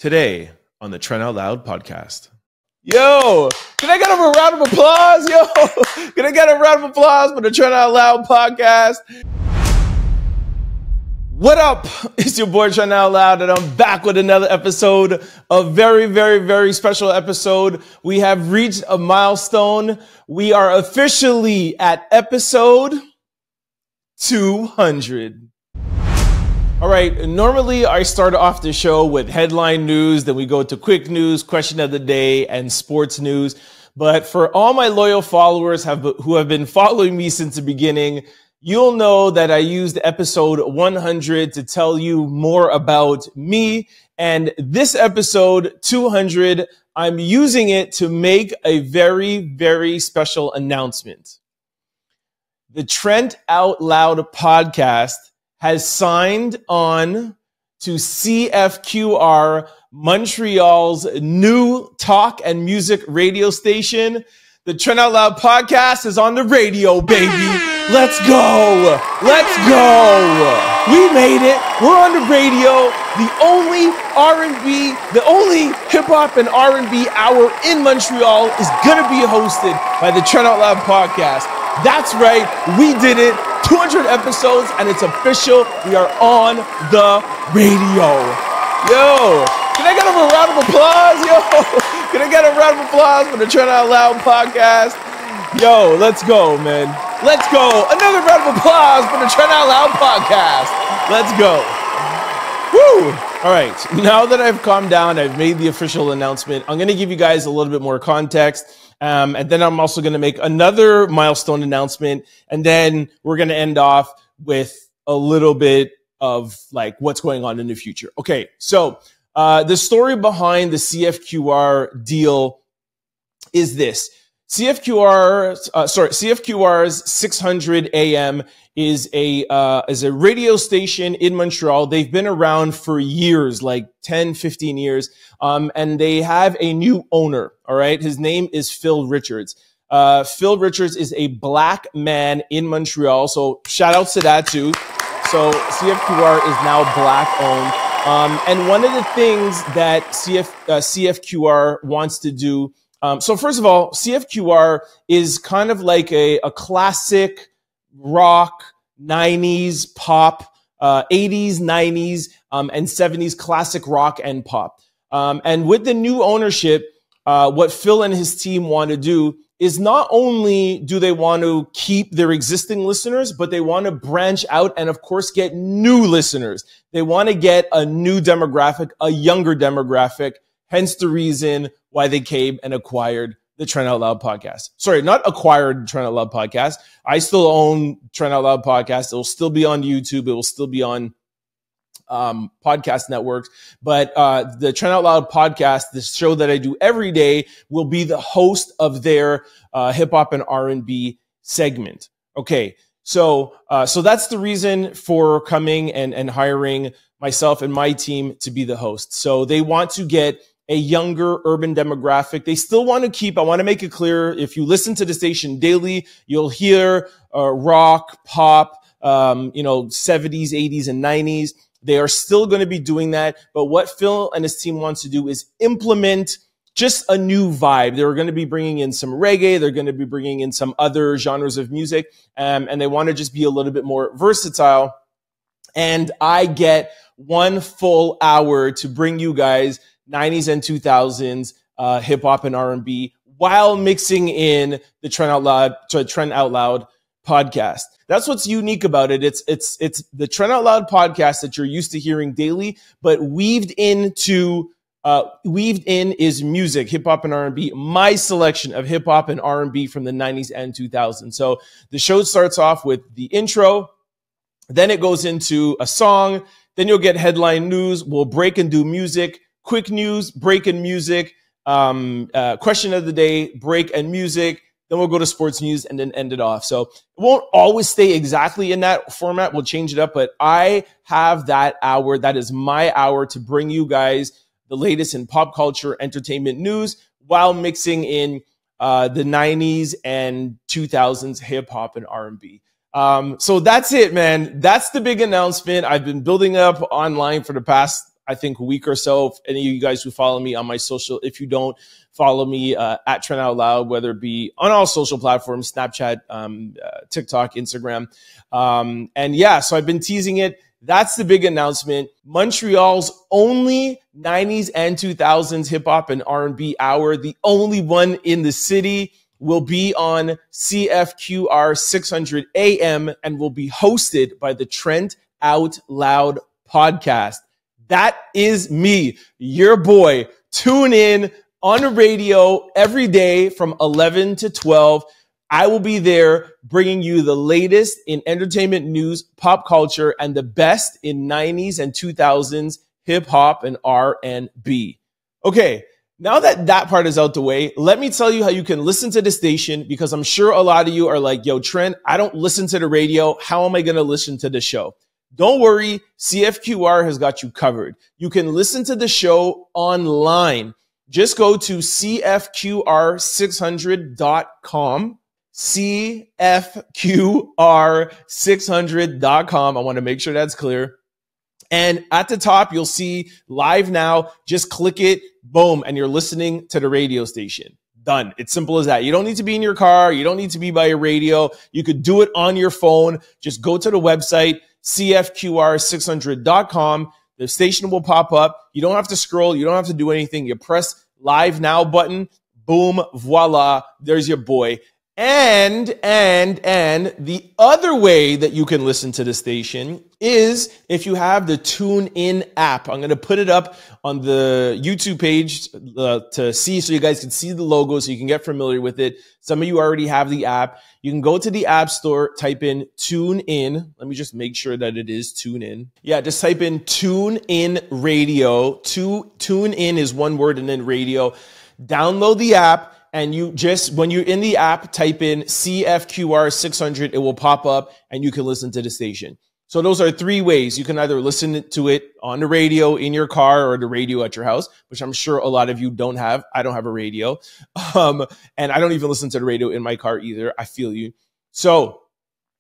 Today on the Trent Out Loud Podcast. Yo, can I get a round of applause? Yo, can I get a round of applause for the Trent Out Loud Podcast? What up? It's your boy Trent Out Loud, and I'm back with another episode, a very, very, very special episode. We have reached a milestone. We are officially at episode 200. All right, normally I start off the show with headline news, then we go to quick news, question of the day, and sports news. But for all my loyal followers who have been following me since the beginning, you'll know that I used episode 100 to tell you more about me. And this episode 200, I'm using it to make a very, very special announcement. The Trent Out Loud Podcast has signed on to CFQR, Montreal's new talk and music radio station. The Trent Out Loud Podcast is on the radio, baby. Let's go. Let's go. We made it. We're on the radio. The only R&B, the only hip-hop and R&B hour in Montreal is going to be hosted by the Trent Out Loud Podcast. That's right. We did it. 200 episodes, and it's official. We are on the radio. Yo, can I get a round of applause? Yo, can I get a round of applause for the Trent Out Loud Podcast? Yo, let's go, man. Let's go. Another round of applause for the Trent Out Loud Podcast. Let's go. Woo. All right. Now that I've calmed down, I've made the official announcement. I'm going to give you guys a little bit more context. And then I'm also going to make another milestone announcement. And then we're going to end off with a little bit of like what's going on in the future. Okay. So, the story behind the CFQR deal is this. CFQR's 600 AM is a radio station in Montreal. They've been around for years, like 10, 15 years. And they have a new owner. All right. His name is Phil Richards. Phil Richards is a black man in Montreal. So shout outs to that too. So CFQR is now black owned. And one of the things that CFQR wants to do. So first of all, CFQR is kind of like a classic rock, 90s pop, 80s, 90s, and 70s classic rock and pop. And with the new ownership, what Phil and his team want to do is not only do they want to keep their existing listeners, but they want to branch out and, of course, get new listeners. They want to get a new demographic, a younger demographic, hence the reason why they came and acquired the Trent Out Loud Podcast. Sorry, not acquired Trent Out Loud Podcast. I still own Trent Out Loud Podcast. It will still be on YouTube. It will still be on podcast networks. But the Trent Out Loud Podcast, the show that I do every day, will be the host of their hip hop and R&B segment. Okay, so that's the reason for coming and hiring myself and my team to be the host. So they want to get a younger urban demographic. They still want to keep, I want to make it clear, if you listen to the station daily, you'll hear rock, pop, 70s, 80s, and 90s. They are still going to be doing that. But what Phil and his team wants to do is implement just a new vibe. They're going to be bringing in some reggae. They're going to be bringing in some other genres of music. And they want to just be a little bit more versatile. And I get 1 full hour to bring you guys 90s and 2000s hip hop and R&B while mixing in the Trent Out Loud podcast. That's what's unique about it. It's the Trent Out Loud podcast that you're used to hearing daily, but weaved in is music, hip hop and R&B, my selection of hip hop and R&B from the 90s and 2000s. So the show starts off with the intro, then it goes into a song, then you'll get headline news, we'll break and do music, quick news, break and music, question of the day, break and music, then we'll go to sports news and then end it off. So it won't always stay exactly in that format. We'll change it up, but I have that hour. That is my hour to bring you guys the latest in pop culture, entertainment news, while mixing in the 90s and 2000s hip hop and R&B. So that's it, man. That's the big announcement. I've been building up online for the past, I think, week or so. If any of you guys who follow me on my social, if you don't follow me at Trent Out Loud, whether it be on all social platforms, Snapchat, TikTok, Instagram. And yeah, so I've been teasing it. That's the big announcement. Montreal's only 90s and 2000s hip hop and R&B hour, the only one in the city, will be on CFQR 600 AM and will be hosted by the Trent Out Loud Podcast. That is me, your boy. Tune in on the radio every day from 11 to 12. I will be there bringing you the latest in entertainment news, pop culture, and the best in 90s and 2000s hip hop and R&B. Okay, now that that part is out the way, let me tell you how you can listen to the station, because I'm sure a lot of you are like, yo, Trent, I don't listen to the radio. How am I going to listen to the show? Don't worry, CFQR has got you covered. You can listen to the show online. Just go to CFQR600.com. CFQR600.com. I want to make sure that's clear. And at the top, you'll see live now. Just click it, boom, and you're listening to the radio station. Done. It's simple as that. You don't need to be in your car. You don't need to be by your radio. You could do it on your phone. Just go to the website, CFQR600.com. The station will pop up. You don't have to scroll. You don't have to do anything. You press live now button. Boom, voila. There's your boy. And the other way that you can listen to the station is if you have the TuneIn app. I'm going to put it up on the YouTube page to see, so you guys can see the logo, so you can get familiar with it. Some of you already have the app. You can go to the App Store, type in TuneIn. Let me just make sure that it is TuneIn. Yeah, just type in TuneIn Radio. TuneIn is one word, and then radio. Download the app. And you just, when you're in the app, type in CFQR 600, it will pop up and you can listen to the station. So those are three ways. You can either listen to it on the radio in your car or the radio at your house, which I'm sure a lot of you don't have. I don't have a radio. And I don't even listen to the radio in my car either. I feel you. So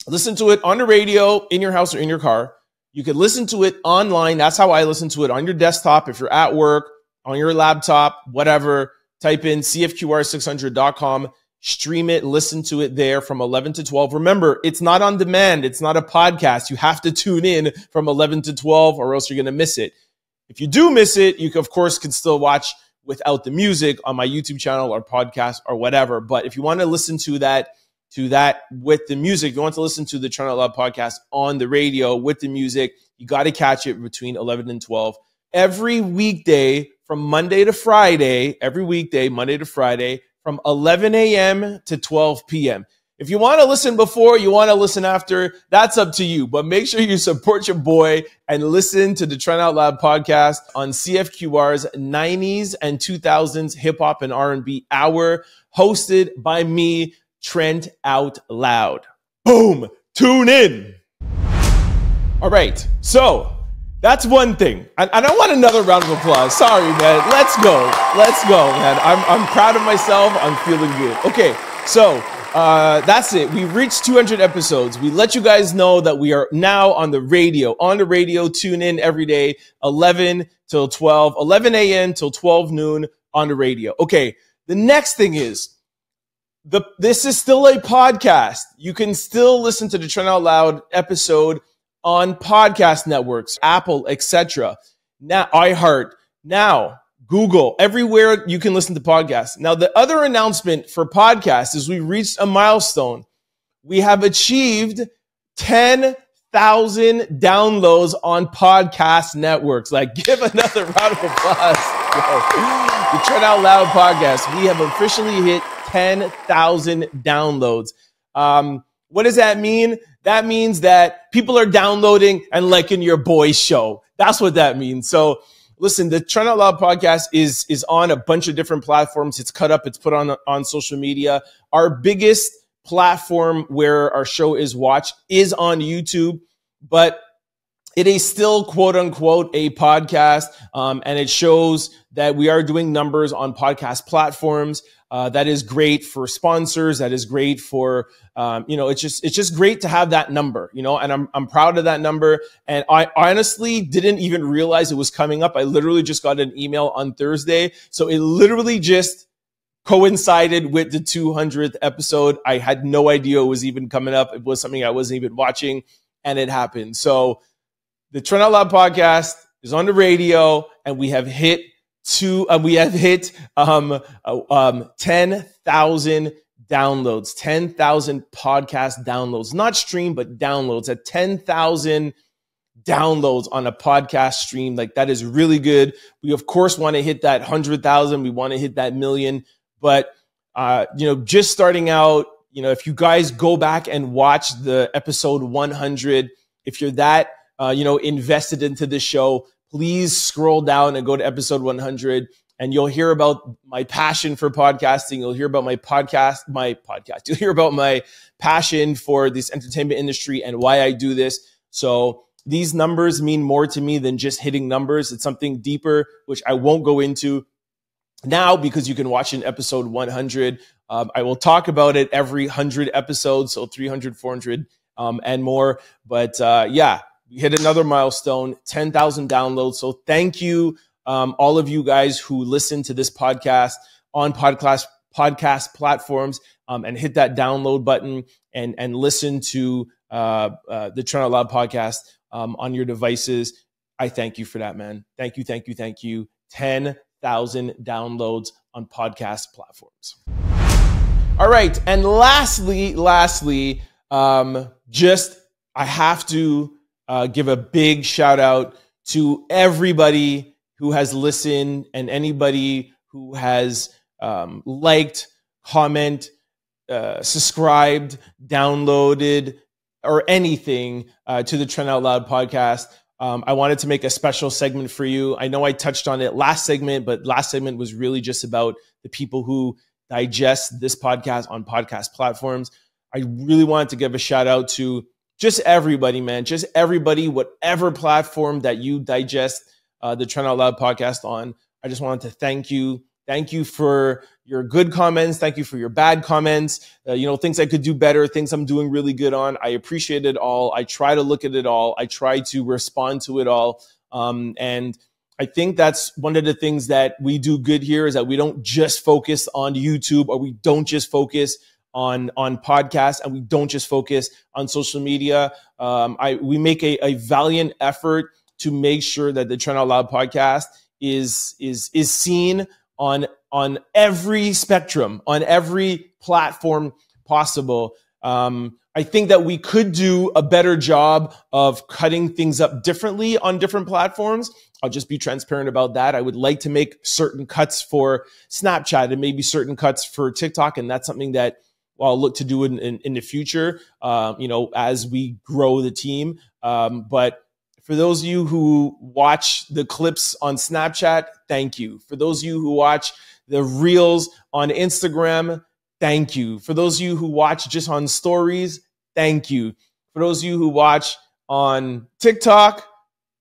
listen to it on the radio in your house or in your car. You can listen to it online. That's how I listen to it, on your desktop. If you're at work, on your laptop, whatever. Type in CFQR600.com, stream it, listen to it there from 11 to 12. Remember, it's not on demand. It's not a podcast. You have to tune in from 11 to 12 or else you're going to miss it. If you do miss it, you of course can still watch without the music on my YouTube channel or podcast or whatever. But if you want to listen to that with the music, if you want to listen to the Trent Out Loud podcast on the radio with the music, you got to catch it between 11 and 12. Every weekday, from Monday to Friday, every weekday, Monday to Friday, from 11 a.m. to 12 p.m. If you want to listen before, you want to listen after, that's up to you. But make sure you support your boy and listen to the Trent Out Loud podcast on CFQR's 90s and 2000s hip hop and R&B hour, hosted by me, Trent Out Loud. Boom! Tune in! All right, so that's one thing. And I want another round of applause. Sorry, man. Let's go. Let's go, man. I'm proud of myself. I'm feeling good. Okay, so that's it. We've reached 200 episodes. We let you guys know that we are now on the radio. On the radio, tune in every day, 11 till 12, 11 a.m. till 12 noon on the radio. Okay, the next thing is, this is still a podcast. You can still listen to the Trent Out Loud episode on podcast networks, Apple, etc. Now, iHeart, now, Google, everywhere you can listen to podcasts. Now, the other announcement for podcasts is we reached a milestone. We have achieved 10,000 downloads on podcast networks. Like, give another round of applause. The Trent Out Loud podcast. We have officially hit 10,000 downloads. What does that mean? That means that people are downloading and liking your boy's show. That's what that means. So listen, the Trent Out Loud podcast is on a bunch of different platforms. It's cut up. It's put on social media. Our biggest platform where our show is watched is on YouTube. But it is still quote unquote a podcast, and it shows that we are doing numbers on podcast platforms. That is great for sponsors. That is great for it's just great to have that number, and I'm proud of that number. And I honestly didn't even realize it was coming up. I literally just got an email on Thursday, so it literally just coincided with the 200th episode. I had no idea it was even coming up. It was something I wasn't even watching, and it happened. So the Trent Out Loud podcast is on the radio, and we have hit 10,000 downloads, 10,000 podcast downloads, not stream, but downloads. At 10,000 downloads on a podcast stream, like, that is really good. We of course want to hit that 100,000. We want to hit that million, but just starting out, if you guys go back and watch the episode 100, if you're that invested into the show, please scroll down and go to episode 100, and you'll hear about my passion for podcasting. You'll hear about my podcast. You'll hear about my passion for this entertainment industry and why I do this. So these numbers mean more to me than just hitting numbers. It's something deeper, which I won't go into now because you can watch in episode 100. I will talk about it every 100 episodes, so 300, 400, and more. But we hit another milestone, 10,000 downloads. So thank you, all of you guys who listen to this podcast on podcast platforms, and hit that download button and listen to the Trent Out Loud podcast on your devices. I thank you for that, man. Thank you, thank you, thank you. 10,000 downloads on podcast platforms. All right, and lastly, I have to give a big shout out to everybody who has listened and anybody who has liked, comment, subscribed, downloaded, or anything to the Trent Out Loud podcast. I wanted to make a special segment for you. I know I touched on it last segment, but last segment was really just about the people who digest this podcast on podcast platforms. I really wanted to give a shout out to just everybody, man. Just everybody, whatever platform that you digest the Trent Out Loud podcast on. I just wanted to thank you. Thank you for your good comments. Thank you for your bad comments. Things I could do better, things I'm doing really good on. I appreciate it all. I try to look at it all. I try to respond to it all. And I think that's one of the things that we do good here, is that we don't just focus on YouTube, or we don't just focus on podcasts, and we don't just focus on social media. We make a valiant effort to make sure that the Trent Out Loud podcast is seen on every spectrum, on every platform possible. I think that we could do a better job of cutting things up differently on different platforms. I'll just be transparent about that. I would like to make certain cuts for Snapchat and maybe certain cuts for TikTok, and that's something that I'll look to do in the future, as we grow the team. But for those of you who watch the clips on Snapchat, thank you. For those of you who watch the reels on Instagram, thank you. For those of you who watch just on stories, thank you. For those of you who watch on TikTok,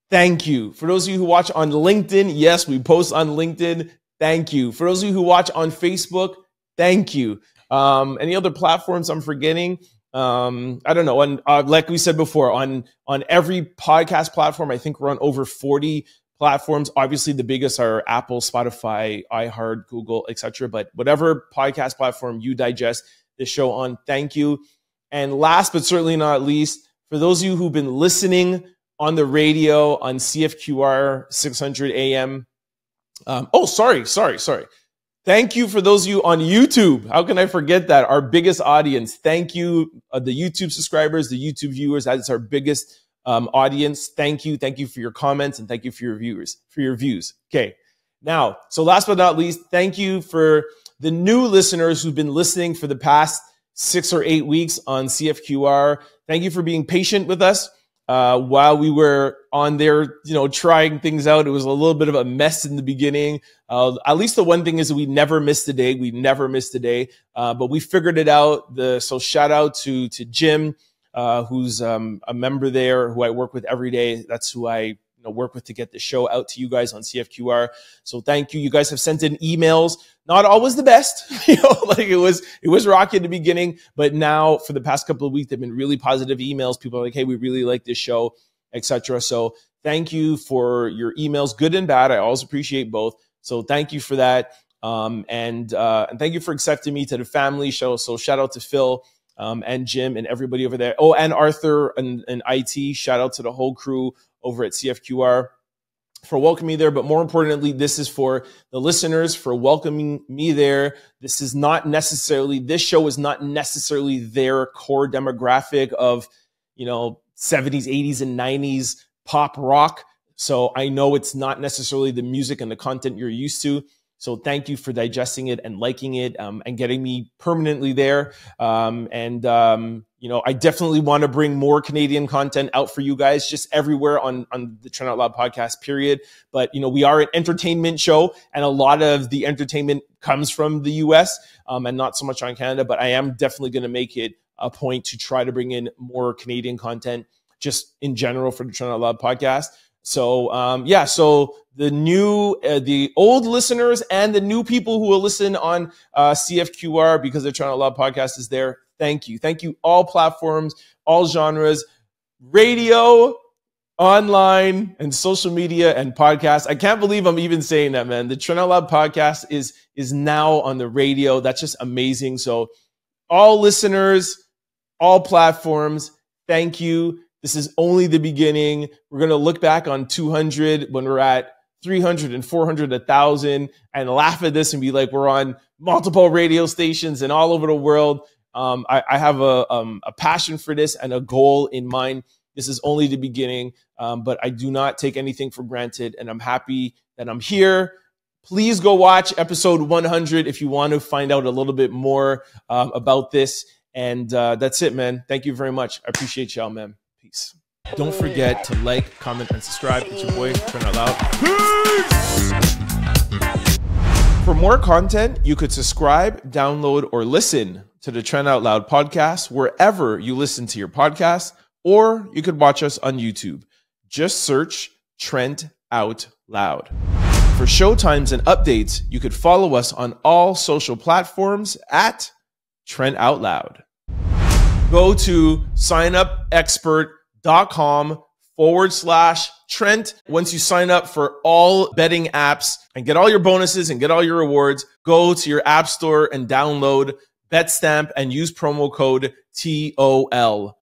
thank you. For those of you who watch on LinkedIn, yes, we post on LinkedIn, thank you. For those of you who watch on Facebook, thank you. Any other platforms I'm forgetting? I don't know. And like we said before, on every podcast platform, I think we're on over 40 platforms. Obviously, the biggest are Apple, Spotify, iHeart, Google, etc. But whatever podcast platform you digest this show on, thank you. And last but certainly not least, for those of you who've been listening on the radio on CFQR 600 AM. Sorry. Thank you for those of you on YouTube. How can I forget that? Our biggest audience. Thank you, the YouTube subscribers, the YouTube viewers. That's our biggest audience. Thank you. Thank you for your comments, and thank you for your views. Okay. Now, so last but not least, thank you for the new listeners who've been listening for the past 6 or 8 weeks on CFQR. Thank you for being patient with us. While we were on there, trying things out. It was a little bit of a mess in the beginning. At least the one thing is that we never missed a day. But we figured it out. So shout out to Jim, who's a member there, who I work with every day. That's who I work with to get the show out to you guys on CFQR. So thank you. You guys have sent in emails. Not always the best, like it was rocky at the beginning, but now for the past couple of weeks, they've been really positive emails. People are like, hey, we really like this show, etc. So thank you for your emails, good and bad. I always appreciate both. So thank you for that. And thank you for accepting me to the family show. So shout out to Phil, and Jim and everybody over there. Oh, and Arthur and IT. Shout out to the whole crew over at CFQR for welcoming me there. But more importantly, this is for the listeners for welcoming me there. This show is not necessarily their core demographic of, 70s, 80s, and 90s pop rock. So I know it's not necessarily the music and the content you're used to. So thank you for digesting it and liking it, and getting me permanently there. I definitely want to bring more Canadian content out for you guys, just everywhere on the Trent Out Loud podcast, period. But, we are an entertainment show, and a lot of the entertainment comes from the US, and not so much on Canada. But I am definitely going to make it a point to try to bring in more Canadian content just in general for the Trent Out Loud podcast. So, so the old listeners and the new people who will listen on CFQR because the Trent Out Loud podcast is there. Thank you. Thank you. All platforms, all genres, radio, online, and social media and podcasts. I can't believe I'm even saying that, man. The Trent Out Loud podcast is now on the radio. That's just amazing. So all listeners, all platforms, thank you. This is only the beginning. We're going to look back on 200 when we're at 300 and 400, 1,000, and laugh at this and be like, we're on multiple radio stations and all over the world. I have a passion for this and a goal in mind. This is only the beginning, but I do not take anything for granted, and I'm happy that I'm here. Please go watch episode 100 if you want to find out a little bit more about this. And that's it, man. Thank you very much. I appreciate y'all, man. Peace. Don't forget to like, comment, and subscribe. It's your boy, Trent Out Loud. Peace! For more content, you could subscribe, download, or listen to the Trent Out Loud podcast wherever you listen to your podcast, or you could watch us on YouTube. Just search Trent Out Loud. For showtimes and updates, you could follow us on all social platforms at Trent Out Loud. Go to signupexpert.com/Trent. Once you sign up for all betting apps and get all your bonuses and get all your rewards, go to your app store and download BetStamp and use promo code TOL.